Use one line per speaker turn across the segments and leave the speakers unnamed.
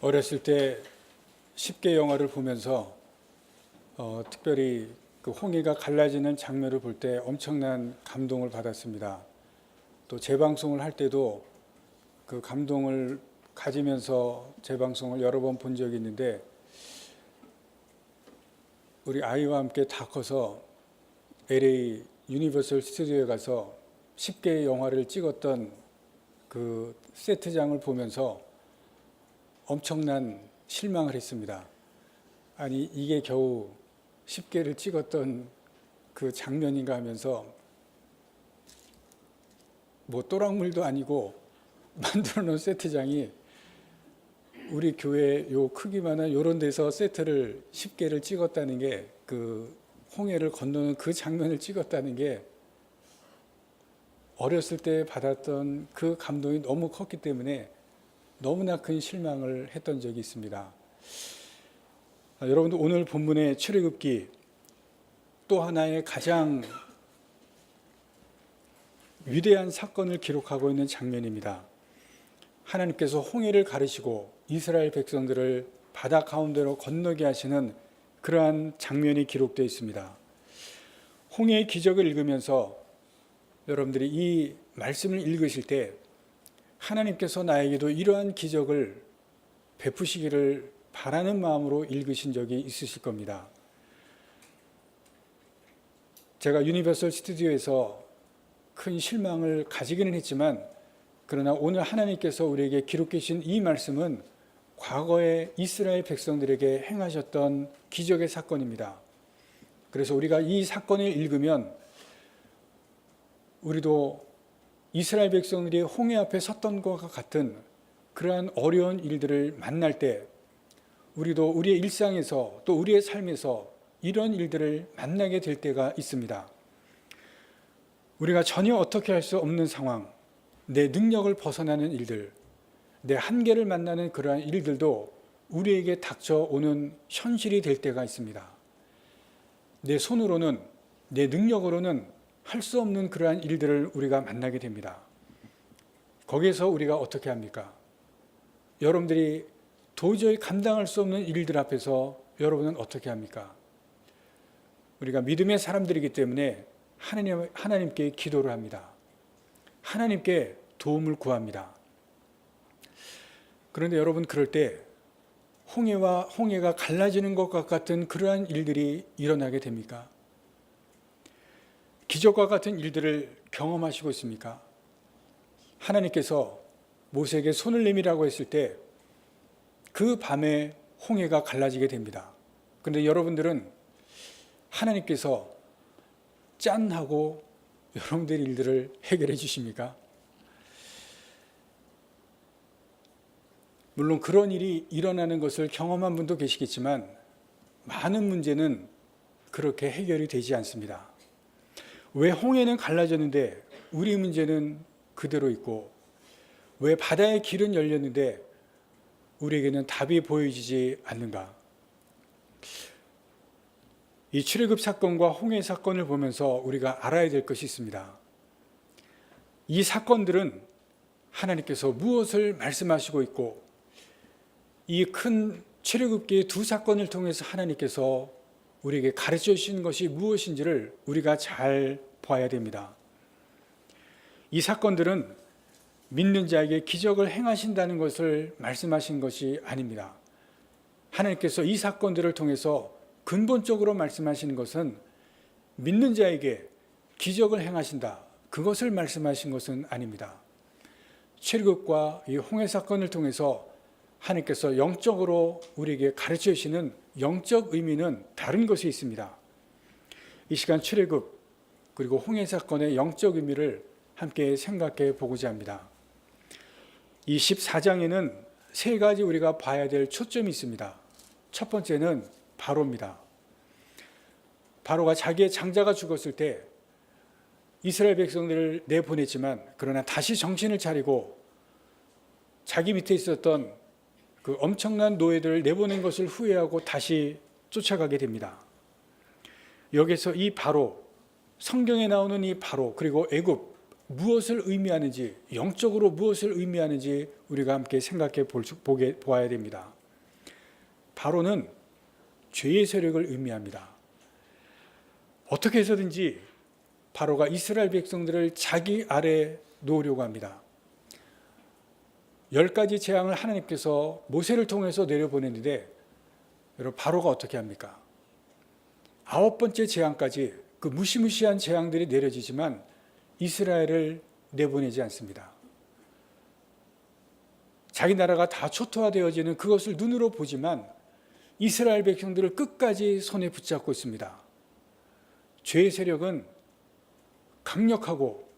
어렸을 때 10개 영화를 보면서 특별히 그 홍해가 갈라지는 장면을 볼 때 엄청난 감동을 받았습니다. 또 재방송을 할 때도 그 감동을 가지면서 재방송을 여러 번 본 적이 있는데, 우리 아이와 함께 다 커서 LA 유니버설 스튜디오에 가서 10개의 영화를 찍었던 그 세트장을 보면서 엄청난 실망을 했습니다. 아니, 이게 겨우 10개를 찍었던 그 장면인가 하면서, 뭐 또랑물도 아니고 만들어 놓은 세트장이 우리 교회 요 크기만한 요런 데서 세트를 10개를 찍었다는 게, 그 홍해를 건너는 그 장면을 찍었다는 게 어렸을 때 받았던 그 감동이 너무 컸기 때문에 너무나 큰 실망을 했던 적이 있습니다. 여러분들, 오늘 본문의 출애굽기 또 하나의 가장 위대한 사건을 기록하고 있는 장면입니다. 하나님께서 홍해를 가르시고 이스라엘 백성들을 바다 가운데로 건너게 하시는 그러한 장면이 기록되어 있습니다. 홍해의 기적을 읽으면서 여러분들이 이 말씀을 읽으실 때 하나님께서 나에게도 이러한 기적을 베푸시기를 바라는 마음으로 읽으신 적이 있으실 겁니다. 제가 유니버설 스튜디오에서 큰 실망을 가지기는 했지만, 그러나 오늘 하나님께서 우리에게 기록해 주신 이 말씀은 과거에 이스라엘 백성들에게 행하셨던 기적의 사건입니다. 그래서 우리가 이 사건을 읽으면 우리도 이스라엘 백성들이 홍해 앞에 섰던 것과 같은 그러한 어려운 일들을 만날 때 우리도 우리의 일상에서 또 우리의 삶에서 이런 일들을 만나게 될 때가 있습니다. 우리가 전혀 어떻게 할 수 없는 상황, 내 능력을 벗어나는 일들, 내 한계를 만나는 그러한 일들도 우리에게 닥쳐오는 현실이 될 때가 있습니다. 내 손으로는, 내 능력으로는 할 수 없는 그러한 일들을 우리가 만나게 됩니다. 거기에서 우리가 어떻게 합니까? 여러분들이 도저히 감당할 수 없는 일들 앞에서 여러분은 어떻게 합니까? 우리가 믿음의 사람들이기 때문에 하나님께 기도를 합니다. 하나님께 도움을 구합니다. 그런데 여러분, 그럴 때 홍해가 갈라지는 것과 같은 그러한 일들이 일어나게 됩니까? 기적과 같은 일들을 경험하시고 있습니까? 하나님께서 모세에게 손을 내밀라고 했을 때 그 밤에 홍해가 갈라지게 됩니다. 그런데 여러분들은 하나님께서 짠 하고 여러분들의 일들을 해결해 주십니까? 물론 그런 일이 일어나는 것을 경험한 분도 계시겠지만 많은 문제는 그렇게 해결이 되지 않습니다. 왜 홍해는 갈라졌는데 우리 문제는 그대로 있고, 왜 바다의 길은 열렸는데 우리에게는 답이 보여지지 않는가? 이 출애굽 사건과 홍해 사건을 보면서 우리가 알아야 될 것이 있습니다. 이 사건들은 하나님께서 무엇을 말씀하시고 있고, 이 큰 출애굽기의 두 사건을 통해서 하나님께서 우리에게 가르쳐 주신 것이 무엇인지를 우리가 잘 봐야 됩니다. 이 사건들은 믿는 자에게 기적을 행하신다는 것을 말씀하신 것이 아닙니다. 하나님께서 이 사건들을 통해서 근본적으로 말씀하시는 것은 믿는 자에게 기적을 행하신다, 그것을 말씀하신 것은 아닙니다. 출애굽과 이 홍해 사건을 통해서 하나님께서 영적으로 우리에게 가르쳐 주시는 영적 의미는 다른 것이 있습니다. 이 시간 출애굽 그리고 홍해 사건의 영적 의미를 함께 생각해 보고자 합니다. 이 14장에는 세 가지 우리가 봐야 될 초점이 있습니다. 첫 번째는 바로입니다. 바로가 자기의 장자가 죽었을 때 이스라엘 백성들을 내보냈지만, 그러나 다시 정신을 차리고 자기 밑에 있었던 그 엄청난 노예들을 내보낸 것을 후회하고 다시 쫓아가게 됩니다. 여기서 이 바로, 성경에 나오는 이 바로, 그리고 애굽, 무엇을 의미하는지, 영적으로 무엇을 의미하는지 우리가 함께 생각해 보아야 됩니다. 바로는 죄의 세력을 의미합니다. 어떻게 해서든지 바로가 이스라엘 백성들을 자기 아래 놓으려고 합니다. 10가지 재앙을 하나님께서 모세를 통해서 내려보냈는데 여러분, 바로가 어떻게 합니까? 9번째 재앙까지 그 무시무시한 재앙들이 내려지지만 이스라엘을 내보내지 않습니다. 자기 나라가 다 초토화되어지는 그것을 눈으로 보지만 이스라엘 백성들을 끝까지 손에 붙잡고 있습니다. 죄의 세력은 강력하고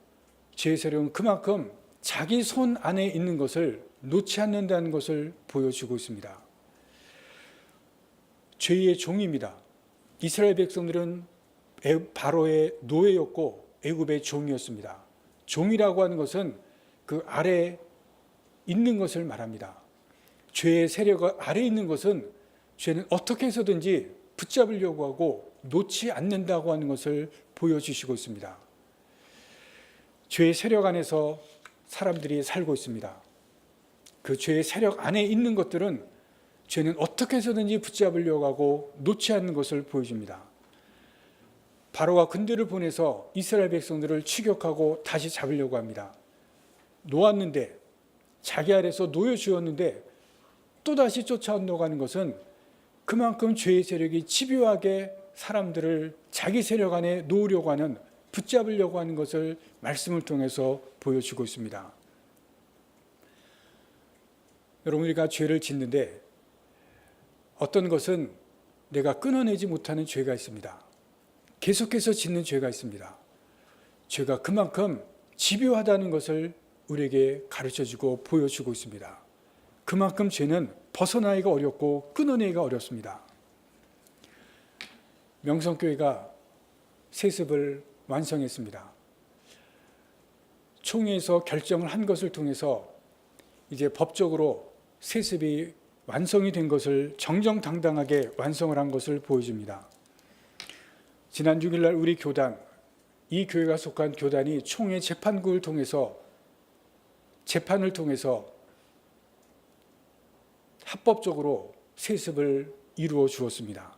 죄의 세력은 그만큼 자기 손 안에 있는 것을 놓지 않는다는 것을 보여주고 있습니다. 죄의 종입니다. 이스라엘 백성들은 바로의 노예였고 애굽의 종이었습니다. 종이라고 하는 것은 그 아래에 있는 것을 말합니다. 죄의 세력 아래에 있는 것은 죄는 어떻게 해서든지 붙잡으려고 하고 놓지 않는다고 하는 것을 보여주시고 있습니다. 죄의 세력 안에서 사람들이 살고 있습니다. 그 죄의 세력 안에 있는 것들은 죄는 어떻게 해서든지 붙잡으려고 하고 놓지 않는 것을 보여줍니다. 바로가 군대를 보내서 이스라엘 백성들을 추격하고 다시 잡으려고 합니다. 놓았는데, 자기 아래서 놓여주었는데 또다시 쫓아온다는 것은 그만큼 죄의 세력이 집요하게 사람들을 자기 세력 안에 놓으려고 하는, 붙잡으려고 하는 것을 말씀을 통해서 보여주고 있습니다. 여러분, 우리가 죄를 짓는데 어떤 것은 내가 끊어내지 못하는 죄가 있습니다. 계속해서 짓는 죄가 있습니다. 죄가 그만큼 집요하다는 것을 우리에게 가르쳐주고 보여주고 있습니다. 그만큼 죄는 벗어나기가 어렵고 끊어내기가 어렵습니다. 명성교회가 세습을 완성했습니다. 총회에서 결정을 한 것을 통해서 이제 법적으로 세습이 완성이 된 것을 정정당당하게 완성을 한 것을 보여줍니다. 지난 6일날 우리 교단, 이 교회가 속한 교단이 총회 재판국을 통해서 재판을 통해서 합법적으로 세습을 이루어 주었습니다.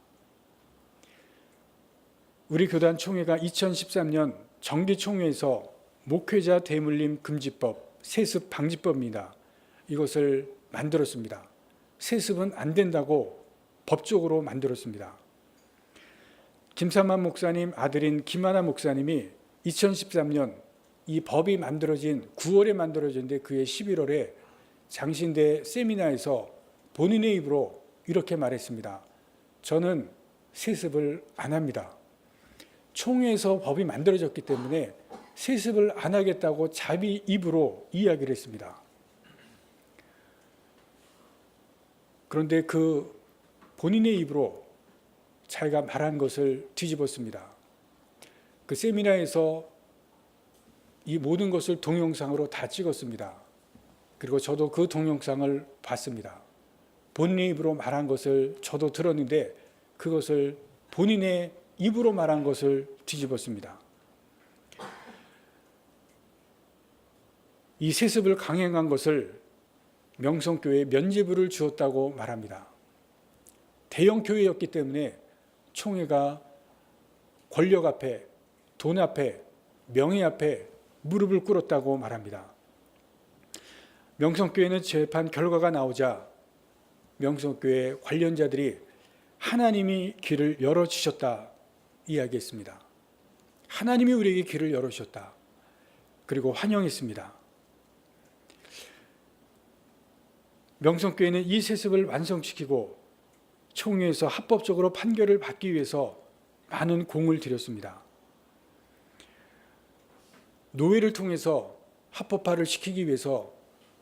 우리 교단 총회가 2013년 정기총회에서 목회자 대물림 금지법, 세습 방지법입니다. 이것을 만들었습니다. 세습은 안 된다고 법적으로 만들었습니다. 김삼만 목사님 아들인 김하나 목사님이 2013년 이 법이 만들어진 9월에 만들어졌는데 그해 11월에 장신대 세미나에서 본인의 입으로 이렇게 말했습니다. 저는 세습을 안 합니다. 총회에서 법이 만들어졌기 때문에 세습을 안 하겠다고 자기 입으로 이야기를 했습니다. 그런데 그 본인의 입으로 자기가 말한 것을 뒤집었습니다. 그 세미나에서 이 모든 것을 동영상으로 다 찍었습니다. 그리고 저도 그 동영상을 봤습니다. 본인의 입으로 말한 것을 저도 들었는데 그것을 본인의 입으로 말한 것을 뒤집었습니다. 이 세습을 강행한 것을 명성교회에 면죄부를 주었다고 말합니다. 대형 교회였기 때문에 총회가 권력 앞에, 돈 앞에, 명예 앞에 무릎을 꿇었다고 말합니다. 명성교회는 재판 결과가 나오자 명성교회 관련자들이 하나님이 길을 열어주셨다 이야기했습니다. 하나님이 우리에게 길을 열어주셨다. 그리고 환영했습니다. 명성교회는 이 세습을 완성시키고 총회에서 합법적으로 판결을 받기 위해서 많은 공을 들였습니다. 노회를 통해서 합법화를 시키기 위해서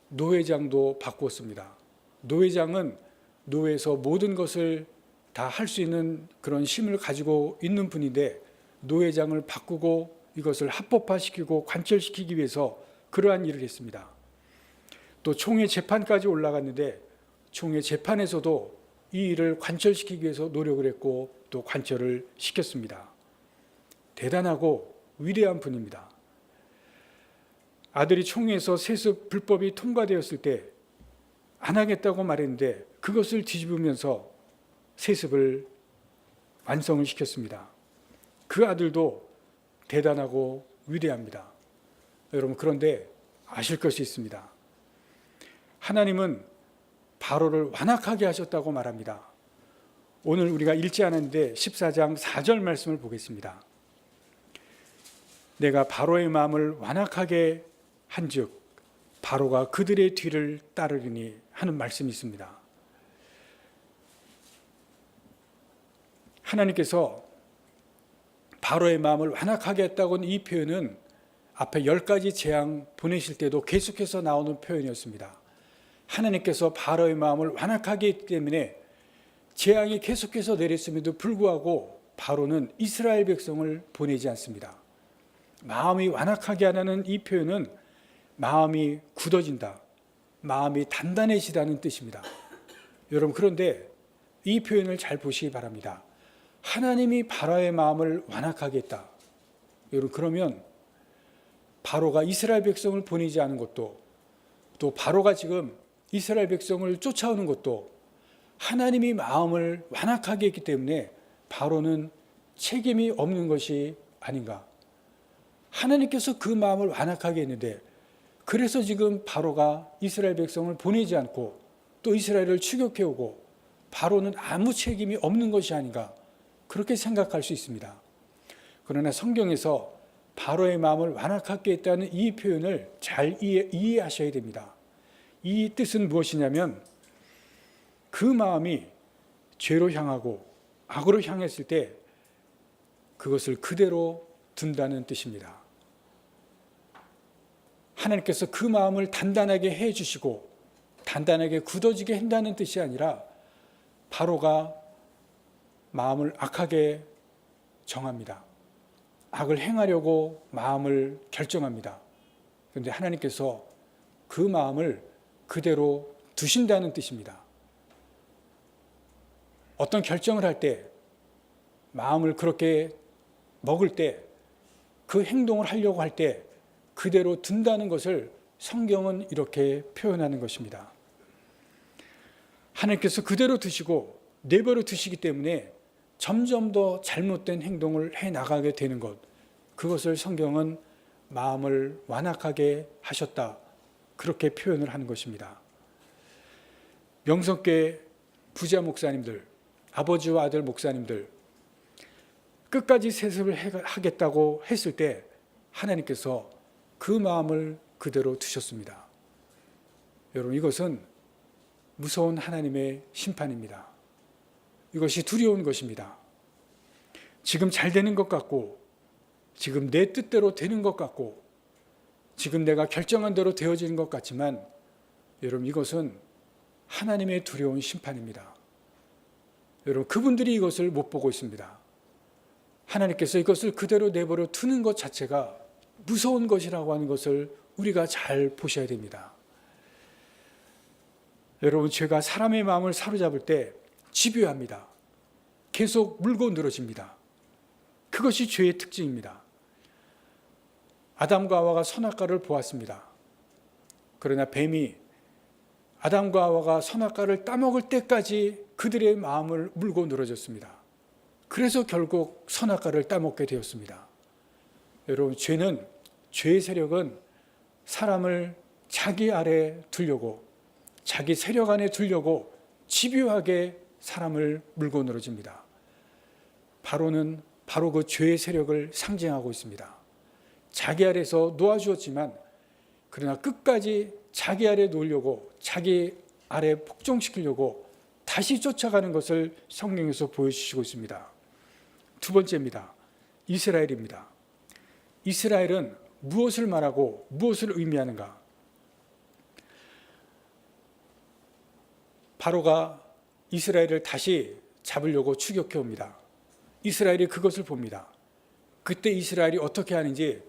노회장도 바꾸었습니다. 노회장은 노회에서 모든 것을 다 할 수 있는 그런 힘을 가지고 있는 분인데 노회장을 바꾸고 이것을 합법화시키고 관철시키기 위해서 그러한 일을 했습니다. 또 총회 재판까지 올라갔는데 총회 재판에서도 이 일을 관철시키기 위해서 노력을 했고 또 관철을 시켰습니다. 대단하고 위대한 분입니다. 아들이 총회에서 세습 불법이 통과되었을 때 안 하겠다고 말했는데 그것을 뒤집으면서 세습을 완성을 시켰습니다. 그 아들도 대단하고 위대합니다. 여러분, 그런데 아실 것이 있습니다. 하나님은 바로를 완악하게 하셨다고 말합니다. 오늘 우리가 읽지 않았는데 14장 4절 말씀을 보겠습니다. 내가 바로의 마음을 완악하게 한즉 바로가 그들의 뒤를 따르리니 하는 말씀이 있습니다. 하나님께서 바로의 마음을 완악하게 했다고는 이 표현은 앞에 10가지 재앙 보내실 때도 계속해서 나오는 표현이었습니다. 하나님께서 바로의 마음을 완악하게 했기 때문에 재앙이 계속해서 내렸음에도 불구하고 바로는 이스라엘 백성을 보내지 않습니다. 마음이 완악하게 하는 이 표현은 마음이 굳어진다, 마음이 단단해지다는 뜻입니다. 여러분, 그런데 이 표현을 잘 보시기 바랍니다. 하나님이 바로의 마음을 완악하게 했다. 여러분, 그러면 바로가 이스라엘 백성을 보내지 않은 것도, 또 바로가 지금 이스라엘 백성을 쫓아오는 것도 하나님이 마음을 완악하게 했기 때문에 바로는 책임이 없는 것이 아닌가. 하나님께서 그 마음을 완악하게 했는데, 그래서 지금 바로가 이스라엘 백성을 보내지 않고 또 이스라엘을 추격해오고 바로는 아무 책임이 없는 것이 아닌가, 그렇게 생각할 수 있습니다. 그러나 성경에서 바로의 마음을 완악하게 했다는 이 표현을 잘 이해하셔야 됩니다. 이 뜻은 무엇이냐면 그 마음이 죄로 향하고 악으로 향했을 때 그것을 그대로 둔다는 뜻입니다. 하나님께서 그 마음을 단단하게 해주시고 단단하게 굳어지게 한다는 뜻이 아니라 바로가 마음을 악하게 정합니다. 악을 행하려고 마음을 결정합니다. 그런데 하나님께서 그 마음을 그대로 두신다는 뜻입니다. 어떤 결정을 할 때, 마음을 그렇게 먹을 때, 그 행동을 하려고 할 때 그대로 둔다는 것을 성경은 이렇게 표현하는 것입니다. 하나님께서 그대로 두시고 내버려 두시기 때문에 점점 더 잘못된 행동을 해나가게 되는 것, 그것을 성경은 마음을 완악하게 하셨다, 그렇게 표현을 하는 것입니다. 명성교회 부자 목사님들, 아버지와 아들 목사님들, 끝까지 세습을 하겠다고 했을 때 하나님께서 그 마음을 그대로 두셨습니다. 여러분, 이것은 무서운 하나님의 심판입니다. 이것이 두려운 것입니다. 지금 잘 되는 것 같고, 지금 내 뜻대로 되는 것 같고, 지금 내가 결정한 대로 되어지는 것 같지만, 여러분, 이것은 하나님의 두려운 심판입니다. 여러분, 그분들이 이것을 못 보고 있습니다. 하나님께서 이것을 그대로 내버려 두는 것 자체가 무서운 것이라고 하는 것을 우리가 잘 보셔야 됩니다. 여러분, 죄가 사람의 마음을 사로잡을 때 집요합니다. 계속 물고 늘어집니다. 그것이 죄의 특징입니다. 아담과 하와가 선악과를 보았습니다. 그러나 뱀이 아담과 하와가 선악과를 따먹을 때까지 그들의 마음을 물고 늘어졌습니다. 그래서 결국 선악과를 따먹게 되었습니다. 여러분, 죄의 세력은 사람을 자기 아래 두려고, 자기 세력 안에 두려고 집요하게 사람을 물고 늘어집니다. 바로는 바로 그 죄의 세력을 상징하고 있습니다. 자기 아래서 놓아주었지만 그러나 끝까지 자기 아래 놓으려고, 자기 아래 복종시키려고 다시 쫓아가는 것을 성경에서 보여주시고 있습니다. 두 번째입니다. 이스라엘입니다. 이스라엘은 무엇을 말하고 무엇을 의미하는가? 바로가 이스라엘을 다시 잡으려고 추격해 옵니다. 이스라엘이 그것을 봅니다. 그때 이스라엘이 어떻게 하는지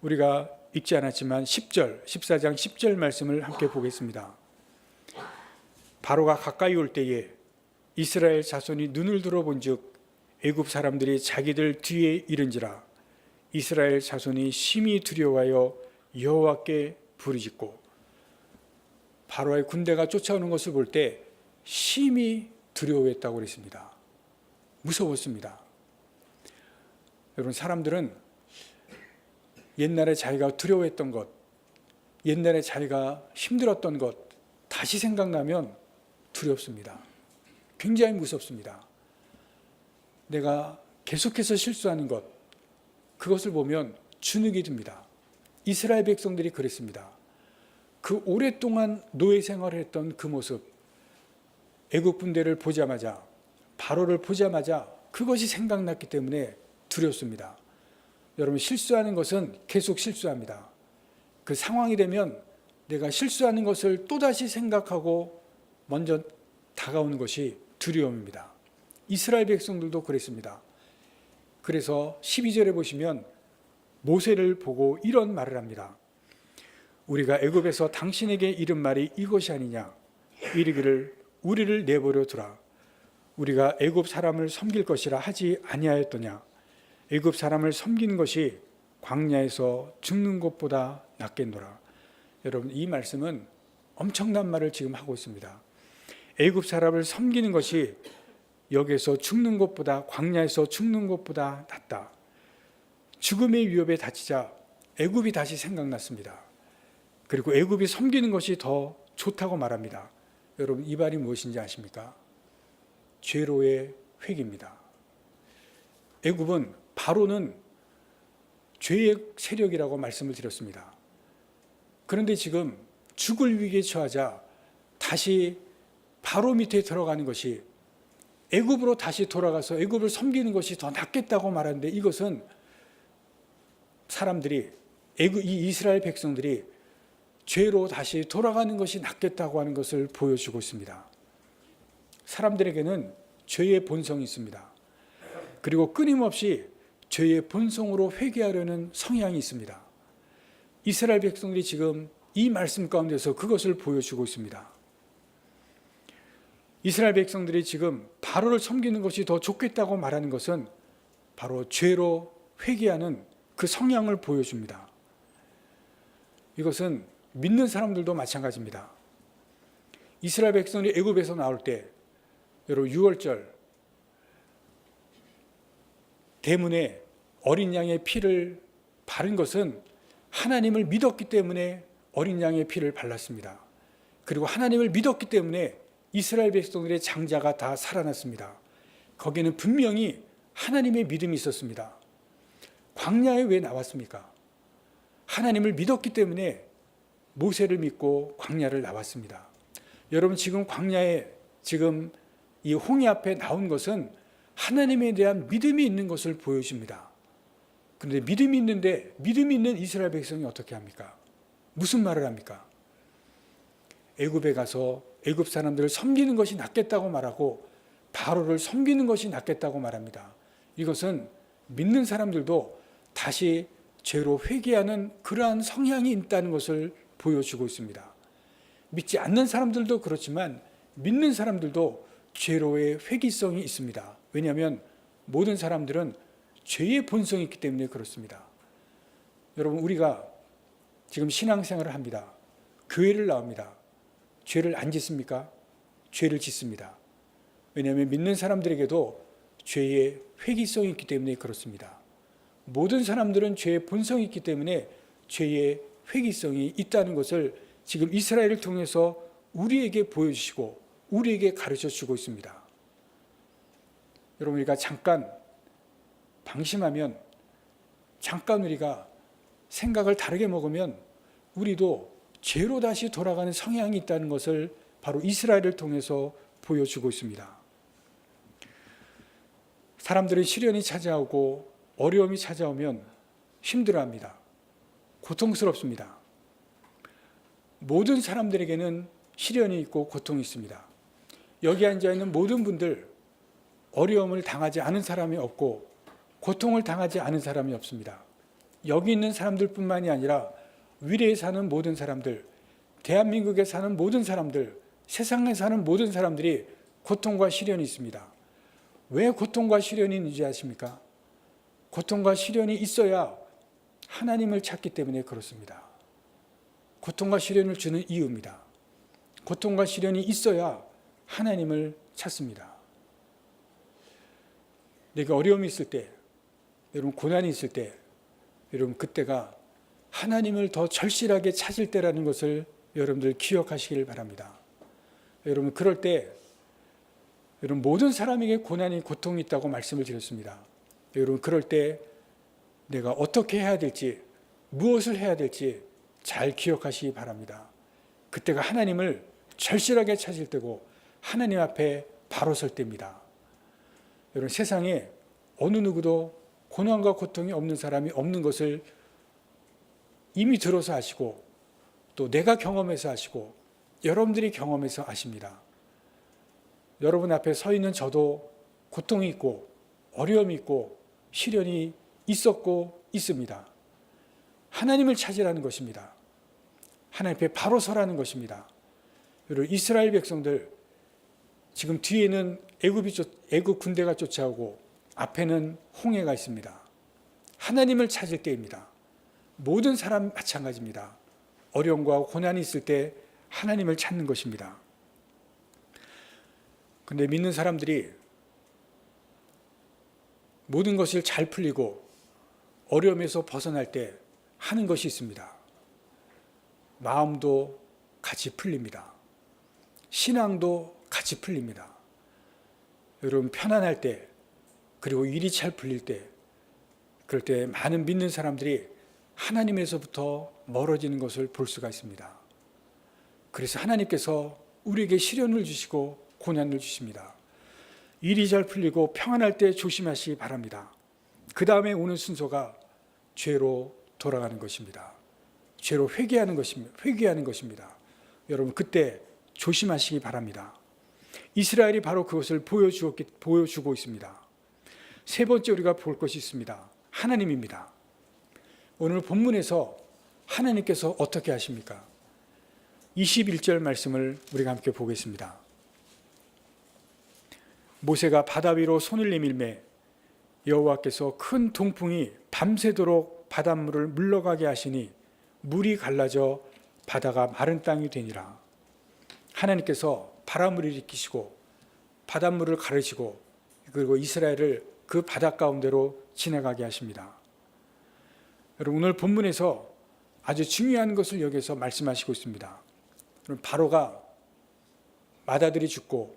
우리가 읽지 않았지만 14장 10절 말씀을 함께 보겠습니다. 바로가 가까이 올 때에 이스라엘 자손이 눈을 들어본즉 애굽 사람들이 자기들 뒤에 이른지라 이스라엘 자손이 심히 두려워하여 여호와께 부르짖고 바로의 군대가 쫓아오는 것을 볼 때 심히 두려워했다고 그랬습니다. 무서웠습니다. 여러분, 사람들은 옛날에 자기가 두려워했던 것, 옛날에 자기가 힘들었던 것 다시 생각나면 두렵습니다. 굉장히 무섭습니다. 내가 계속해서 실수하는 것, 그것을 보면 주눅이 듭니다. 이스라엘 백성들이 그랬습니다. 그 오랫동안 노예 생활을 했던 그 모습, 애국 군대를 보자마자, 바로를 보자마자 그것이 생각났기 때문에 두렵습니다. 여러분, 실수하는 것은 계속 실수합니다. 그 상황이 되면 내가 실수하는 것을 또다시 생각하고 먼저 다가오는 것이 두려움입니다. 이스라엘 백성들도 그랬습니다. 그래서 12절에 보시면 모세를 보고 이런 말을 합니다. 우리가 애굽에서 당신에게 이른 말이 이것이 아니냐. 이르기를 우리를 내버려 두라. 우리가 애굽 사람을 섬길 것이라 하지 아니하였더냐. 애굽 사람을 섬기는 것이 광야에서 죽는 것보다 낫겠노라. 여러분, 이 말씀은 엄청난 말을 지금 하고 있습니다. 애굽 사람을 섬기는 것이 여기에서 죽는 것보다, 광야에서 죽는 것보다 낫다. 죽음의 위협에 다치자 애굽이 다시 생각났습니다. 그리고 애굽이 섬기는 것이 더 좋다고 말합니다. 여러분, 이 말이 무엇인지 아십니까? 죄로의 회개입니다. 애굽은, 바로는 죄의 세력이라고 말씀을 드렸습니다. 그런데 지금 죽을 위기에 처하자 다시 바로 밑에 들어가는 것이, 애굽으로 다시 돌아가서 애굽을 섬기는 것이 더 낫겠다고 말하는데, 이것은 사람들이, 이 이스라엘 백성들이 죄로 다시 돌아가는 것이 낫겠다고 하는 것을 보여주고 있습니다. 사람들에게는 죄의 본성이 있습니다. 그리고 끊임없이 죄의 본성으로 회개하려는 성향이 있습니다. 이스라엘 백성들이 지금 이 말씀 가운데서 그것을 보여주고 있습니다. 이스라엘 백성들이 지금 바로를 섬기는 것이 더 좋겠다고 말하는 것은 바로 죄로 회개하는 그 성향을 보여줍니다. 이것은 믿는 사람들도 마찬가지입니다. 이스라엘 백성이 애굽에서 나올 때, 여러분, 유월절 대문에 어린 양의 피를 바른 것은 하나님을 믿었기 때문에 어린 양의 피를 발랐습니다. 그리고 하나님을 믿었기 때문에 이스라엘 백성들의 장자가 다 살아났습니다. 거기에는 분명히 하나님의 믿음이 있었습니다. 광야에 왜 나왔습니까? 하나님을 믿었기 때문에 모세를 믿고 광야를 나왔습니다. 여러분, 지금 광야에, 지금 이 홍해 앞에 나온 것은 하나님에 대한 믿음이 있는 것을 보여줍니다. 그런데 믿음이 있는데, 믿음이 있는 이스라엘 백성이 어떻게 합니까? 무슨 말을 합니까? 애굽에 가서 애굽 사람들을 섬기는 것이 낫겠다고 말하고 바로를 섬기는 것이 낫겠다고 말합니다. 이것은 믿는 사람들도 다시 죄로 회개하는 그러한 성향이 있다는 것을 보여주고 있습니다. 믿지 않는 사람들도 그렇지만 믿는 사람들도 죄로의 회귀성이 있습니다. 왜냐하면 모든 사람들은 죄의 본성이 있기 때문에 그렇습니다. 여러분, 우리가 지금 신앙생활을 합니다. 교회를 나옵니다. 죄를 안 짓습니까? 죄를 짓습니다. 왜냐하면 믿는 사람들에게도 죄의 회귀성이 있기 때문에 그렇습니다. 모든 사람들은 죄의 본성이 있기 때문에 죄의 회귀성이 있다는 것을 지금 이스라엘을 통해서 우리에게 보여주시고 우리에게 가르쳐주고 있습니다. 여러분, 우리가 잠깐 방심하면, 잠깐 우리가 생각을 다르게 먹으면 우리도 죄로 다시 돌아가는 성향이 있다는 것을 바로 이스라엘을 통해서 보여주고 있습니다. 사람들은 시련이 찾아오고 어려움이 찾아오면 힘들어합니다. 고통스럽습니다. 모든 사람들에게는 시련이 있고 고통이 있습니다. 여기 앉아있는 모든 분들, 어려움을 당하지 않은 사람이 없고 고통을 당하지 않은 사람이 없습니다. 여기 있는 사람들뿐만이 아니라 위례에 사는 모든 사람들, 대한민국에 사는 모든 사람들, 세상에 사는 모든 사람들이 고통과 시련이 있습니다. 왜 고통과 시련이 있는지 아십니까? 고통과 시련이 있어야 하나님을 찾기 때문에 그렇습니다. 고통과 시련을 주는 이유입니다. 고통과 시련이 있어야 하나님을 찾습니다. 내가 어려움이 있을 때, 여러분 고난이 있을 때, 여러분 그때가 하나님을 더 절실하게 찾을 때라는 것을 여러분들 기억하시길 바랍니다. 여러분 그럴 때 여러분 모든 사람에게 고난이 고통이 있다고 말씀을 드렸습니다. 여러분 그럴 때 내가 어떻게 해야 될지, 무엇을 해야 될지 잘 기억하시기 바랍니다. 그때가 하나님을 절실하게 찾을 때고 하나님 앞에 바로 설 때입니다. 여러분 세상에 어느 누구도 고난과 고통이 없는 사람이 없는 것을 이미 들어서 아시고 또 내가 경험해서 아시고 여러분들이 경험해서 아십니다. 여러분 앞에 서 있는 저도 고통이 있고 어려움이 있고 시련이 있었고 있습니다. 하나님을 찾으라는 것입니다. 하나님 앞에 바로 서라는 것입니다. 여러분 이스라엘 백성들 지금 뒤에는 애굽 군대가 쫓아오고 앞에는 홍해가 있습니다. 하나님을 찾을 때입니다. 모든 사람 마찬가지입니다. 어려움과 고난이 있을 때 하나님을 찾는 것입니다. 그런데 믿는 사람들이 모든 것을 잘 풀리고 어려움에서 벗어날 때 하는 것이 있습니다. 마음도 같이 풀립니다. 신앙도 같이 풀립니다. 여러분 편안할 때 그리고 일이 잘 풀릴 때 그럴 때 많은 믿는 사람들이 하나님에서부터 멀어지는 것을 볼 수가 있습니다. 그래서 하나님께서 우리에게 시련을 주시고 고난을 주십니다. 일이 잘 풀리고 평안할 때 조심하시기 바랍니다. 그 다음에 오는 순서가 죄로 돌아가는 것입니다. 죄로 회개하는 것입니다. 여러분 그때 조심하시기 바랍니다. 이스라엘이 바로 그것을 보여주고 있습니다. 세 번째 우리가 볼 것이 있습니다. 하나님입니다. 오늘 본문에서 하나님께서 어떻게 하십니까? 21절 말씀을 우리가 함께 보겠습니다. 모세가 바다 위로 손을 내밀매 여호와께서 큰 동풍이 밤새도록 바닷물을 물러가게 하시니 물이 갈라져 바다가 마른 땅이 되니라. 하나님께서 바람을 일으키시고 바닷물을 가르시고 그리고 이스라엘을 그 바다 가운데로 지나가게 하십니다. 여러분 오늘 본문에서 아주 중요한 것을 여기서 말씀하시고 있습니다. 바로가 맏아들이 죽고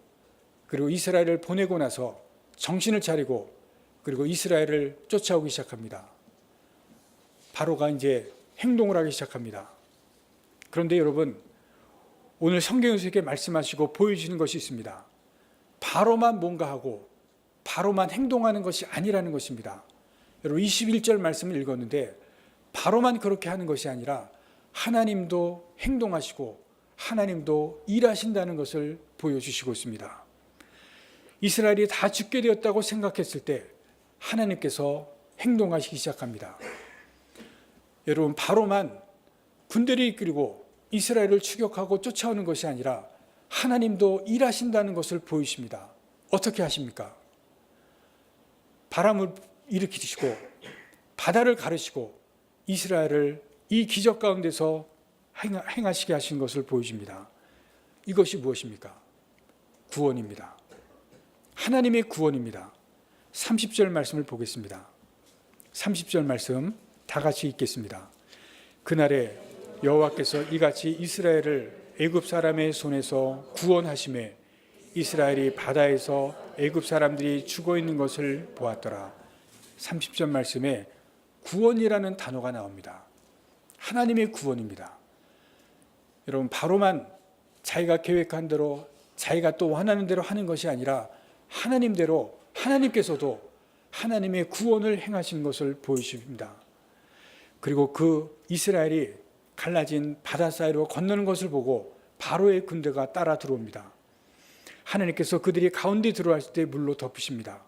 그리고 이스라엘을 보내고 나서 정신을 차리고 그리고 이스라엘을 쫓아오기 시작합니다. 바로가 이제 행동을 하기 시작합니다. 그런데 여러분 오늘 성경에서 이렇게 말씀하시고 보여주시는 것이 있습니다. 바로만 뭔가 하고 바로만 행동하는 것이 아니라는 것입니다. 여러분 21절 말씀을 읽었는데 바로만 그렇게 하는 것이 아니라 하나님도 행동하시고 하나님도 일하신다는 것을 보여주시고 있습니다. 이스라엘이 다 죽게 되었다고 생각했을 때 하나님께서 행동하시기 시작합니다. 여러분 바로만 군대를 이끌고 이스라엘을 추격하고 쫓아오는 것이 아니라 하나님도 일하신다는 것을 보이십니다. 어떻게 하십니까? 바람을 일으키시고 바다를 가르시고 이스라엘을 이 기적 가운데서 행하시게 하신 것을 보여줍니다. 이것이 무엇입니까? 구원입니다. 하나님의 구원입니다. 30절 말씀을 보겠습니다. 30절 말씀 다 같이 읽겠습니다. 그날에 여호와께서 이같이 이스라엘을 애굽 사람의 손에서 구원하심에 이스라엘이 바다에서 애굽 사람들이 죽어 있는 것을 보았더라. 30절 말씀에 구원이라는 단어가 나옵니다. 하나님의 구원입니다. 여러분 바로만 자기가 계획한 대로 자기가 또 원하는 대로 하는 것이 아니라 하나님대로 하나님께서도 하나님의 구원을 행하신 것을 보여주십니다. 그리고 그 이스라엘이 갈라진 바다 사이로 건너는 것을 보고 바로의 군대가 따라 들어옵니다. 하나님께서 그들이 가운데 들어왔을 때 물로 덮으십니다.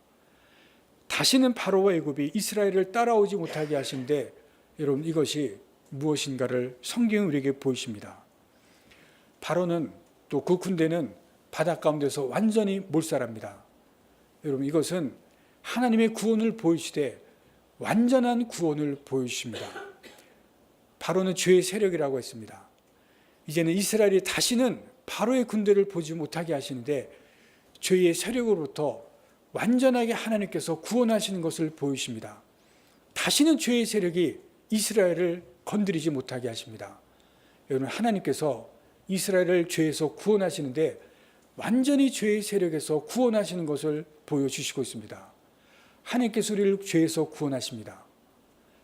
다시는 바로와 애굽이 이스라엘을 따라오지 못하게 하신데 여러분 이것이 무엇인가를 성경이 우리에게 보이십니다. 바로는 또 그 군대는 바다 가운데서 완전히 몰살합니다. 여러분 이것은 하나님의 구원을 보이시되 완전한 구원을 보여주십니다. 바로는 죄의 세력이라고 했습니다. 이제는 이스라엘이 다시는 바로의 군대를 보지 못하게 하시는데 죄의 세력으로부터 완전하게 하나님께서 구원하시는 것을 보이십니다. 다시는 죄의 세력이 이스라엘을 건드리지 못하게 하십니다. 여러분, 하나님께서 이스라엘을 죄에서 구원하시는데 완전히 죄의 세력에서 구원하시는 것을 보여주시고 있습니다. 하나님께서 우리를 죄에서 구원하십니다.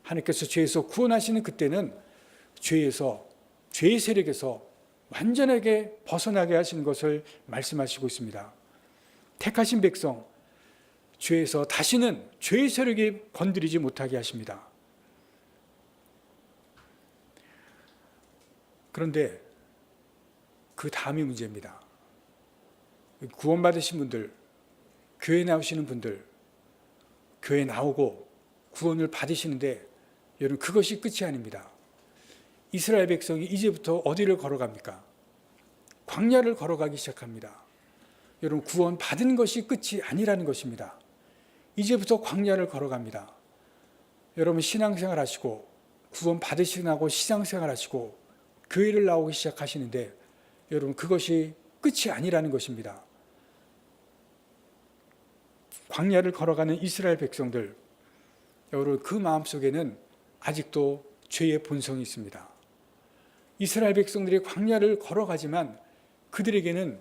하나님께서 죄에서 구원하시는 그때는 죄의 세력에서 완전하게 벗어나게 하시는 것을 말씀하시고 있습니다. 택하신 백성, 죄에서 다시는 죄의 세력이 건드리지 못하게 하십니다. 그런데 그 다음이 문제입니다. 구원받으신 분들, 교회 나오시는 분들, 교회 나오고 구원을 받으시는데 여러분, 그것이 끝이 아닙니다. 이스라엘 백성이 이제부터 어디를 걸어갑니까? 광야를 걸어가기 시작합니다. 여러분, 구원 받은 것이 끝이 아니라는 것입니다. 이제부터 광야를 걸어갑니다. 여러분, 신앙생활 하시고 구원 받으시고 신앙생활 하시고 교회를 나오기 시작하시는데 여러분, 그것이 끝이 아니라는 것입니다. 광야를 걸어가는 이스라엘 백성들, 여러분, 그 마음속에는 아직도 죄의 본성이 있습니다. 이스라엘 백성들이 광야를 걸어가지만 그들에게는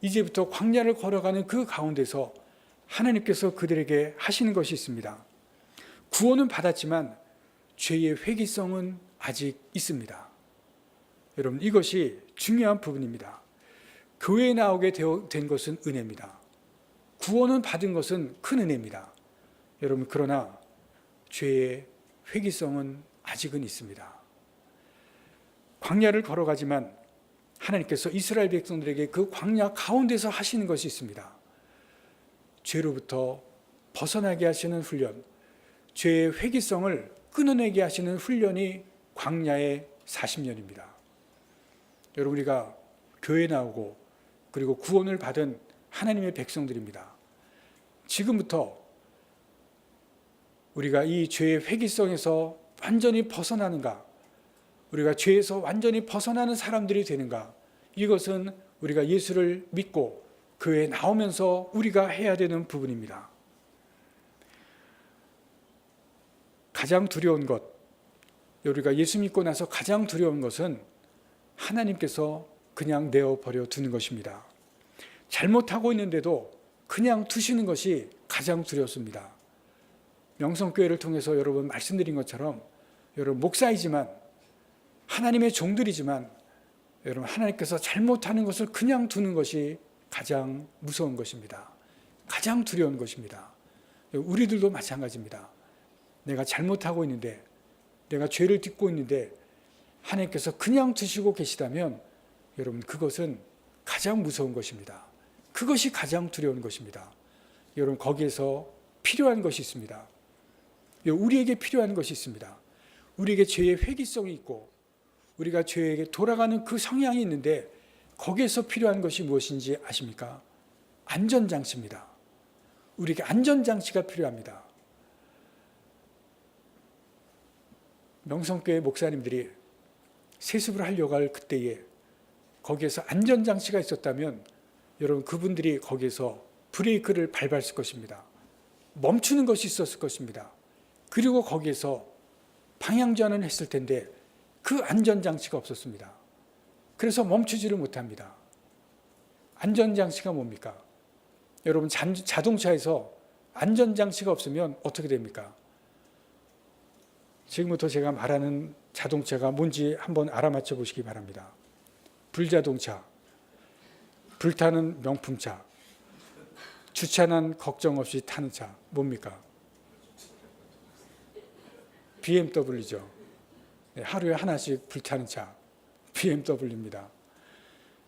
이제부터 광야를 걸어가는 그 가운데서 하나님께서 그들에게 하시는 것이 있습니다. 구원은 받았지만 죄의 회귀성은 아직 있습니다. 여러분, 이것이 중요한 부분입니다. 교회에 나오게 된 것은 은혜입니다. 구원은 받은 것은 큰 은혜입니다. 여러분, 그러나 죄의 회귀성은 아직은 있습니다. 광야를 걸어가지만 하나님께서 이스라엘 백성들에게 그 광야 가운데서 하시는 것이 있습니다. 죄로부터 벗어나게 하시는 훈련, 죄의 회귀성을 끊어내게 하시는 훈련이 광야의 40년입니다. 여러분, 우리가 교회에 나오고 그리고 구원을 받은 하나님의 백성들입니다. 지금부터 우리가 이 죄의 회귀성에서 완전히 벗어나는가, 우리가 죄에서 완전히 벗어나는 사람들이 되는가, 이것은 우리가 예수를 믿고 교회에 나오면서 우리가 해야 되는 부분입니다. 가장 두려운 것, 우리가 예수 믿고 나서 가장 두려운 것은 하나님께서 그냥 내어버려 두는 것입니다. 잘못하고 있는데도 그냥 두시는 것이 가장 두렵습니다. 명성교회를 통해서 여러분 말씀드린 것처럼 여러분 목사이지만 하나님의 종들이지만 여러분 하나님께서 잘못하는 것을 그냥 두는 것이 가장 무서운 것입니다. 가장 두려운 것입니다. 우리들도 마찬가지입니다. 내가 잘못하고 있는데, 내가 죄를 딛고 있는데 하나님께서 그냥 두시고 계시다면 여러분 그것은 가장 무서운 것입니다. 그것이 가장 두려운 것입니다. 여러분 거기에서 필요한 것이 있습니다. 우리에게 필요한 것이 있습니다. 우리에게 죄의 회귀성이 있고 우리가 죄에게 돌아가는 그 성향이 있는데 거기에서 필요한 것이 무엇인지 아십니까? 안전장치입니다. 우리에게 안전장치가 필요합니다. 명성교회 목사님들이 세습을 하려고 할 그때에 거기에서 안전장치가 있었다면 여러분 그분들이 거기에서 브레이크를 밟았을 것입니다. 멈추는 것이 있었을 것입니다. 그리고 거기에서 방향전환을 했을 텐데 그 안전장치가 없었습니다. 그래서 멈추지를 못합니다. 안전장치가 뭡니까? 여러분 자동차에서 안전장치가 없으면 어떻게 됩니까? 지금부터 제가 말하는 자동차가 뭔지 한번 알아맞혀 보시기 바랍니다. 불자동차, 불타는 명품차, 주차난 걱정 없이 타는 차, 뭡니까? BMW죠. 하루에 하나씩 불타는 차, BMW입니다.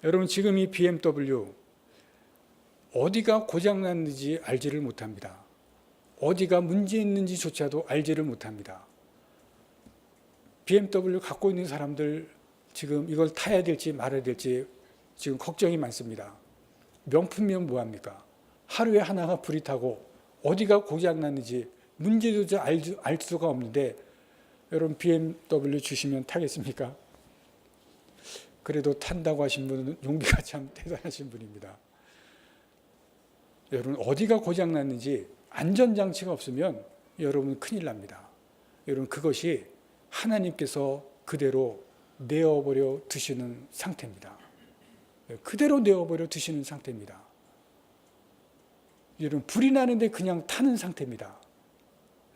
여러분 지금 이 BMW 어디가 고장났는지 알지를 못합니다. 어디가 문제 있는지조차도 알지를 못합니다. BMW 갖고 있는 사람들 지금 이걸 타야 될지 말아야 될지 지금 걱정이 많습니다. 명품이면 뭐합니까? 하루에 하나가 불이 타고 어디가 고장났는지 문제조차 알 수가 없는데 여러분 BMW 주시면 타겠습니까? 그래도 탄다고 하신 분은 용기가 참 대단하신 분입니다. 여러분, 어디가 고장났는지 안전장치가 없으면 여러분 큰일 납니다. 여러분, 그것이 하나님께서 그대로 내어버려 두시는 상태입니다. 그대로 내어버려 두시는 상태입니다. 여러분, 불이 나는데 그냥 타는 상태입니다.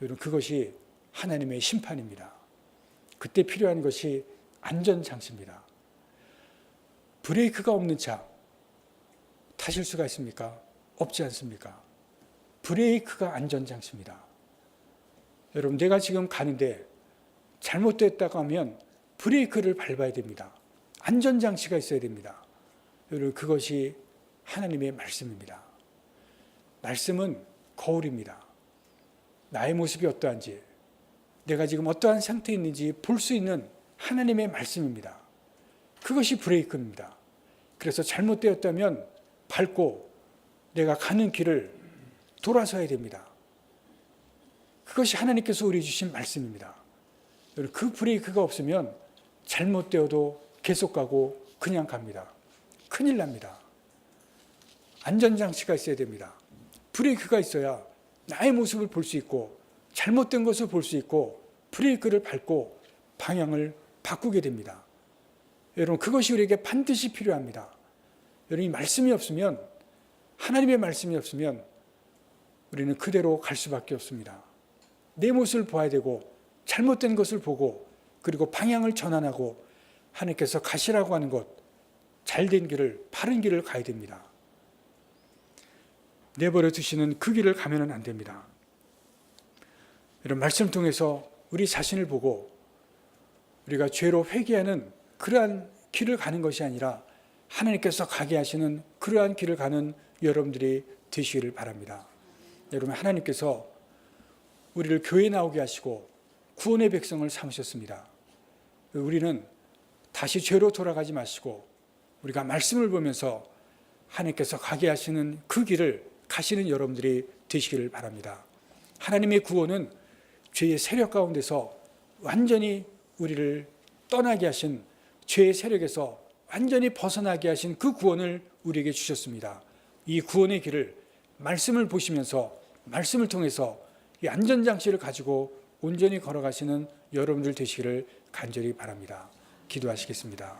여러분, 그것이 하나님의 심판입니다. 그때 필요한 것이 안전장치입니다. 브레이크가 없는 차 타실 수가 있습니까? 없지 않습니까? 브레이크가 안전장치입니다. 여러분, 내가 지금 가는데 잘못됐다고 하면 브레이크를 밟아야 됩니다. 안전장치가 있어야 됩니다. 여러분, 그것이 하나님의 말씀입니다. 말씀은 거울입니다. 나의 모습이 어떠한지, 내가 지금 어떠한 상태에 있는지 볼 수 있는 하나님의 말씀입니다. 그것이 브레이크입니다. 그래서 잘못되었다면 밟고 내가 가는 길을 돌아서야 됩니다. 그것이 하나님께서 우리 주신 말씀입니다. 그 브레이크가 없으면 잘못되어도 계속 가고 그냥 갑니다. 큰일 납니다. 안전장치가 있어야 됩니다. 브레이크가 있어야 나의 모습을 볼 수 있고 잘못된 것을 볼 수 있고 브레이크를 밟고 방향을 바꾸게 됩니다. 여러분, 그것이 우리에게 반드시 필요합니다. 여러분, 이 말씀이 없으면, 하나님의 말씀이 없으면 우리는 그대로 갈 수밖에 없습니다. 내 모습을 봐야 되고 잘못된 것을 보고 그리고 방향을 전환하고 하나님께서 가시라고 하는 것, 잘된 길을, 바른 길을 가야 됩니다. 내버려 두시는 그 길을 가면은 안 됩니다. 이런 말씀을 통해서 우리 자신을 보고 우리가 죄로 회개하는 그러한 길을 가는 것이 아니라 하나님께서 가게 하시는 그러한 길을 가는 여러분들이 되시기를 바랍니다. 여러분, 하나님께서 우리를 교회에 나오게 하시고 구원의 백성을 삼으셨습니다. 우리는 다시 죄로 돌아가지 마시고 우리가 말씀을 보면서 하나님께서 가게 하시는 그 길을 가시는 여러분들이 되시기를 바랍니다. 하나님의 구원은 죄의 세력 가운데서 완전히 우리를 떠나게 하신, 죄의 세력에서 완전히 벗어나게 하신 그 구원을 우리에게 주셨습니다. 이 구원의 길을 말씀을 보시면서 말씀을 통해서 이 안전장치를 가지고 온전히 걸어가시는 여러분들 되시기를 간절히 바랍니다. 기도하시겠습니다.